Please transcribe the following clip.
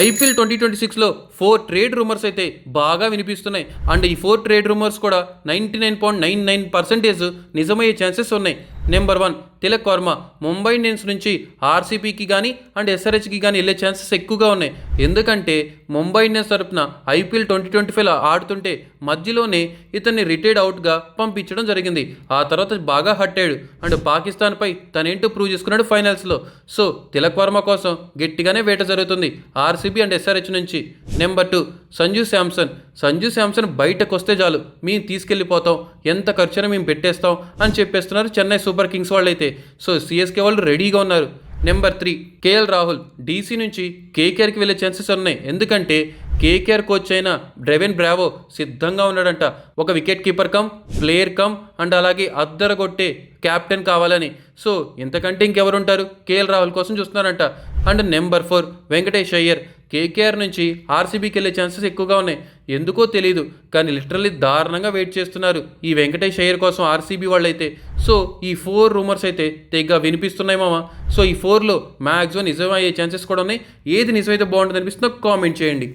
IPL 2026లో 4 trade rumours అయితే బాగా వినిపిస్తున్నాయి. అండ్ ఈ 4 ట్రేడ్ రూమర్స్ కూడా 99.99% నిజమయ్యే ఛాన్సెస్ ఉన్నాయి. నెంబర్ 1 తిలక్ వర్మ ముంబై ఇండియన్స్ నుంచి ఆర్సీబీకి కానీ అండ్ ఎస్ఆర్హెచ్కి కానీ వెళ్ళే ఛాన్సెస్ ఎక్కువగా ఉన్నాయి. ఎందుకంటే ముంబై ఇండియన్స్ తరపున ఐపీఎల్ 2025 ఆడుతుంటే మధ్యలోనే ఇతన్ని రిటైర్డ్ అవుట్గా పంపించడం జరిగింది. ఆ తర్వాత బాగా హర్ట్ అయ్యాడు అండ్ పాకిస్తాన్పై తనేంటో ప్రూవ్ చేసుకున్నాడు ఫైనల్స్లో. సో తిలక్ వర్మ కోసం గట్టిగానే వేట జరుగుతుంది ఆర్సీబీ అండ్ ఎస్ఆర్హెచ్ నుంచి. నెంబర్ 2 సంజు శాంసన్ బయటకు వస్తే చాలు మేము తీసుకెళ్ళిపోతాం, ఎంత ఖర్చున మేము పెట్టేస్తాం అని చెప్పేస్తున్నారు చెన్నై సూపర్ కింగ్స్ వాళ్ళు అయితే. సో సిఎస్కే వాళ్ళు రెడీగా ఉన్నారు. నెంబర్ 3 కేఎల్ రాహుల్ డీసీ నుంచి కేకేఆర్కి వెళ్ళే ఛాన్సెస్ ఉన్నాయి. ఎందుకంటే కేకేఆర్ కోచ్ అయిన డ్రెవెన్ బ్రావో సిద్ధంగా ఉన్నాడంట ఒక wicket keeper cum player come and అలాగే అద్దరగొట్టే క్యాప్టెన్ కావాలని. సో ఇంతకంటే ఇంకెవరు ఉంటారు, కేఎల్ రాహుల్ కోసం చూస్తున్నారంట. And number 4 Venkatesh Iyer KKR నుంచి ఆర్సీబీకి వెళ్ళే ఛాన్సెస్ ఎక్కువగా ఉన్నాయి. ఎందుకో తెలియదు కానీ లిటరల్లీ దారుణంగా వెయిట్ చేస్తున్నారు ఈ వెంకటేష్ అయ్యర్ కోసం ఆర్సీబీ వాళ్ళు అయితే. సో ఈ 4 రూమర్స్ అయితే తెగ వినిపిస్తున్నాయి మామ. సో ఈ 4లో మ్యాక్సిమం నిజమయ్యే ఛాన్సెస్ కూడా ఉన్నాయి. ఏది నిజమైతే బాగుంటుంది అనిపిస్తుందో కామెంట్ చేయండి.